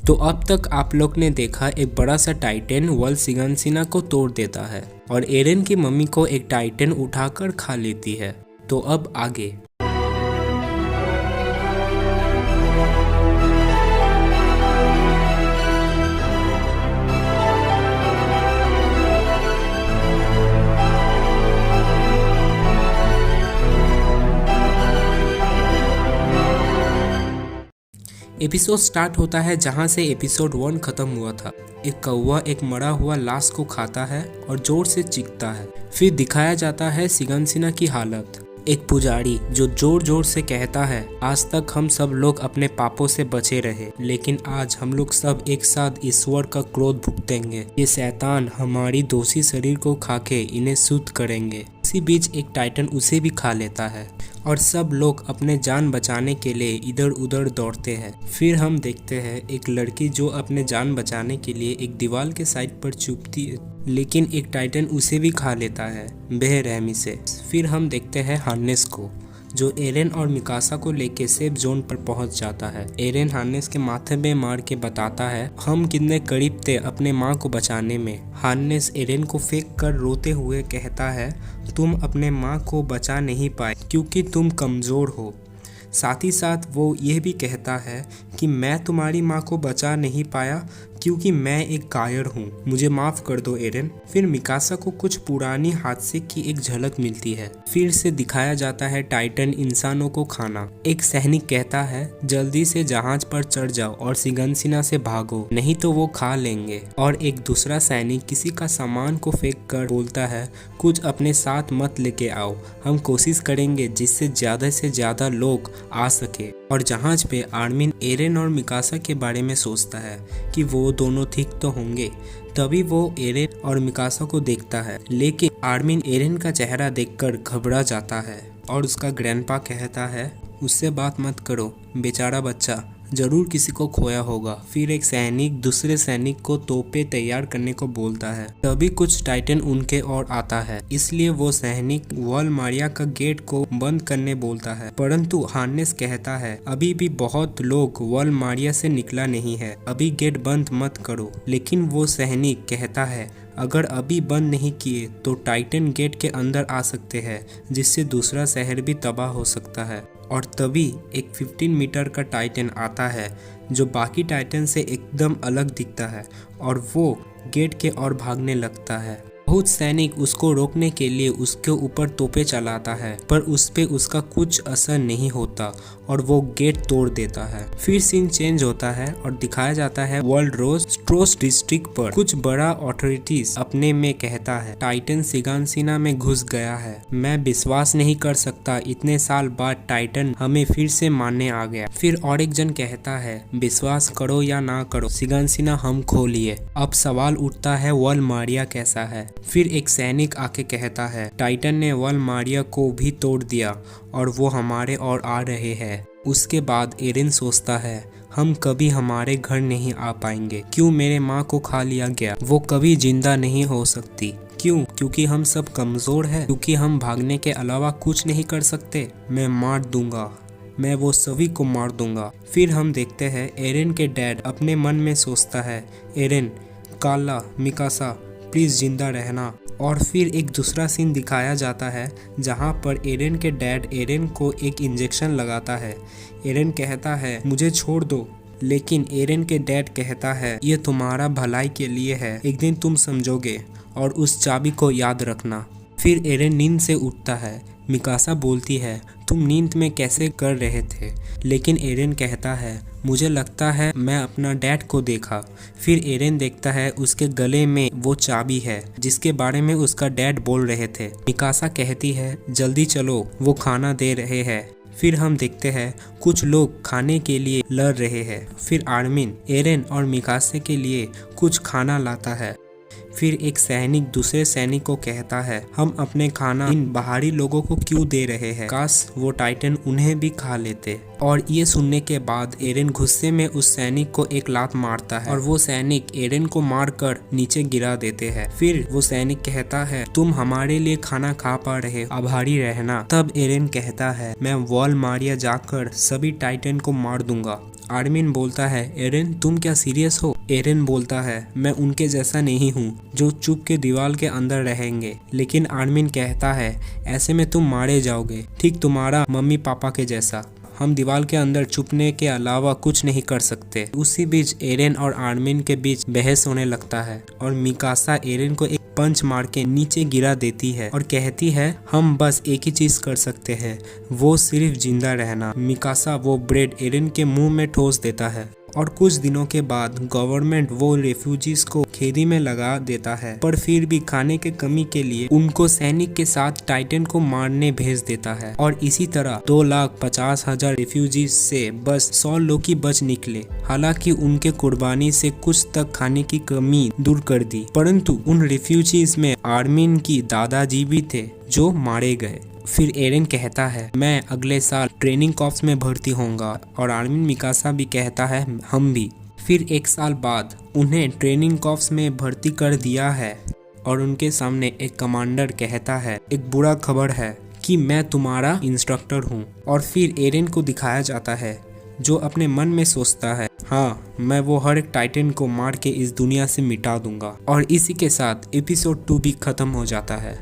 तो अब तक आप लोग ने देखा एक बड़ा सा टाइटन वॉल सिगानसीना को तोड़ देता है और एरन की मम्मी को एक टाइटन उठाकर खा लेती है। तो अब आगे एपिसोड स्टार्ट होता है जहां से एपिसोड 1 खत्म हुआ था। एक कौवा एक मरा हुआ लाश को खाता है और जोर से चीखता है। फिर दिखाया जाता है सिगानसीना की हालत। एक पुजारी जो जोर जोर से कहता है, आज तक हम सब लोग अपने पापों से बचे रहे, लेकिन आज हम लोग सब एक साथ ईश्वर का क्रोध भुगतेंगे। ये शैतान हमारी दोषी शरीर को खाके इन्हें शुद्ध करेंगे। इसी बीच एक टाइटन उसे भी खा लेता है और सब लोग अपने जान बचाने के लिए इधर उधर दौड़ते हैं। फिर हम देखते हैं एक लड़की जो अपने जान बचाने के लिए एक दीवार के साइड पर छुपती है, लेकिन एक टाइटन उसे भी खा लेता है बेरहमी से। फिर हम देखते हैं हार्नेस को जो एरन और मिकासा को लेके सेफ जोन पर पहुंच जाता है। एरन हार्नेस के माथे में मार के बताता है हम कितने करीब थे अपने माँ को बचाने में। हार्नेस एरन को फेंक कर रोते हुए कहता है तुम अपने माँ को बचा नहीं पाए क्योंकि तुम कमज़ोर हो। साथ ही साथ वो ये भी कहता है कि मैं तुम्हारी माँ को बचा नहीं पाया क्योंकि मैं एक कायर हूँ, मुझे माफ़ कर दो एरन। फिर मिकासा को कुछ पुरानी हादसे की एक झलक मिलती है। फिर से दिखाया जाता है टाइटन इंसानों को खाना। एक सैनिक कहता है जल्दी से जहाज पर चढ़ जाओ और सिगानसीना से भागो, नहीं तो वो खा लेंगे। और एक दूसरा सैनिक किसी का सामान को फेंक कर बोलता है कुछ अपने साथ मत लेके आओ, हम कोशिश करेंगे जिससे ज़्यादा से ज़्यादा लोग आ सके। और जहाज पे आर्मिन एरन और मिकासा के बारे में सोचता है कि वो दोनों ठीक तो होंगे। तभी वो एरन और मिकासा को देखता है, लेकिन आर्मिन एरन का चेहरा देखकर घबरा जाता है और उसका ग्रैंडपा कहता है उससे बात मत करो, बेचारा बच्चा जरूर किसी को खोया होगा। फिर एक सैनिक दूसरे सैनिक को तोपे तैयार करने को बोलता है। तभी कुछ टाइटन उनके ओर आता है, इसलिए वो सैनिक वॉल मारिया का गेट को बंद करने बोलता है। परंतु हार्नेस कहता है अभी भी बहुत लोग वॉल मारिया से निकला नहीं है, अभी गेट बंद मत करो। लेकिन वो सैनिक कहता है अगर अभी बंद नहीं किए तो टाइटन गेट के अंदर आ सकते हैं, जिससे दूसरा शहर भी तबाह हो सकता है। और तभी एक 15 मीटर का टाइटन आता है जो बाकी टाइटन से एकदम अलग दिखता है और वो गेट के ओर भागने लगता है। बहुत सैनिक उसको रोकने के लिए उसके ऊपर तोपे चलाता है, पर उस पे उसका कुछ असर नहीं होता और वो गेट तोड़ देता है। फिर सीन चेंज होता है और दिखाया जाता है वर्ल्ड रोज स्ट्रोस डिस्ट्रिक्ट पर कुछ बड़ा अथॉरिटीज अपने में कहता है टाइटन सिगानसीना में घुस गया है। मैं विश्वास नहीं कर सकता इतने साल बाद टाइटन हमें फिर से मारने आ गया। फिर और एक जन कहता है विश्वास करो या ना करो सिगानसीना हम खो लिए। अब सवाल उठता है वॉल मारिया कैसा है। फिर एक सैनिक आके कहता है टाइटन ने वॉल मारिया को भी तोड़ दिया और वो हमारे ओर आ रहे हैं। उसके बाद एरन सोचता है हम कभी हमारे घर नहीं आ पाएंगे, क्यों मेरे माँ को खा लिया गया, वो कभी जिंदा नहीं हो सकती। क्यों? क्योंकि हम सब कमजोर हैं, क्योंकि हम भागने के अलावा कुछ नहीं कर सकते। मैं मार दूंगा, मैं वो सभी को मार दूंगा। फिर हम देखते हैं एरन के डैड अपने मन में सोचता है एरन, काला, मिकासा प्लीज जिंदा रहना। और फिर एक दूसरा सीन दिखाया जाता है जहां पर एरन के डैड एरन को एक इंजेक्शन लगाता है। एरन कहता है मुझे छोड़ दो, लेकिन एरन के डैड कहता है ये तुम्हारा भलाई के लिए है, एक दिन तुम समझोगे और उस चाबी को याद रखना। फिर एरन नींद से उठता है। मिकासा बोलती है तुम नींद में कैसे कर रहे थे, लेकिन एरन कहता है मुझे लगता है मैं अपना डैड को देखा। फिर एरन देखता है उसके गले में वो चाबी है जिसके बारे में उसका डैड बोल रहे थे। मिकासा कहती है जल्दी चलो, वो खाना दे रहे हैं। फिर हम देखते हैं कुछ लोग खाने के लिए लड़ रहे हैं। फिर आर्मिन एरन और मिकासा के लिए कुछ खाना लाता है। फिर एक सैनिक दूसरे सैनिक को कहता है हम अपने खाना इन बाहरी लोगों को क्यों दे रहे हैं, काश वो टाइटन उन्हें भी खा लेते। और ये सुनने के बाद एरन गुस्से में उस सैनिक को एक लात मारता है और वो सैनिक एरन को मारकर नीचे गिरा देते हैं। फिर वो सैनिक कहता है, तुम हमारे लिए खाना खा पा रहे, आभारी रहना। तब एरन कहता है, मैं वॉल मारिया जाकर सभी टाइटन को मार दूंगा। आर्मिन बोलता है, एरन तुम क्या सीरियस हो? एरन बोलता है, मैं उनके जैसा नहीं हूँ जो चुप के दीवार के अंदर रहेंगे। लेकिन आर्मिन कहता है, ऐसे में तुम मारे जाओगे, ठीक तुम्हारा मम्मी पापा के जैसा। हम दीवार के अंदर छुपने के अलावा कुछ नहीं कर सकते। उसी बीच एरन और आर्मिन के बीच बहस होने लगता है और मिकासा एरन को एक पंच मार के नीचे गिरा देती है और कहती है, हम बस एक ही चीज कर सकते हैं, वो सिर्फ जिंदा रहना। मिकासा वो ब्रेड एरन के मुंह में ठोस देता है और कुछ दिनों के बाद गवर्नमेंट वो रेफ्यूजीज को खेती में लगा देता है, पर फिर भी खाने के कमी के लिए उनको सैनिक के साथ टाइटन को मारने भेज देता है। और इसी तरह 2,50,000 रेफ्यूजीज से बस 100 लोग ही बच निकले। हालांकि उनके कुर्बानी से कुछ तक खाने की कमी दूर कर दी, परंतु उन रेफ्यूजीज में आर्मिन की दादाजी भी थे जो मारे गए। फिर एरन कहता है, मैं अगले साल ट्रेनिंग कॉर्प्स में भर्ती होऊंगा और आर्मिन मिकासा भी कहता है, हम भी। फिर 1 साल बाद उन्हें ट्रेनिंग कॉर्प्स में भर्ती कर दिया है और उनके सामने एक कमांडर कहता है, एक बुरा खबर है कि मैं तुम्हारा इंस्ट्रक्टर हूँ। और फिर एरन को दिखाया जाता है जो अपने मन में सोचता है, हाँ मैं वो हर एक टाइटन को मार के इस दुनिया से मिटा दूंगा। और इसी के साथ एपिसोड 2 भी खत्म हो जाता है।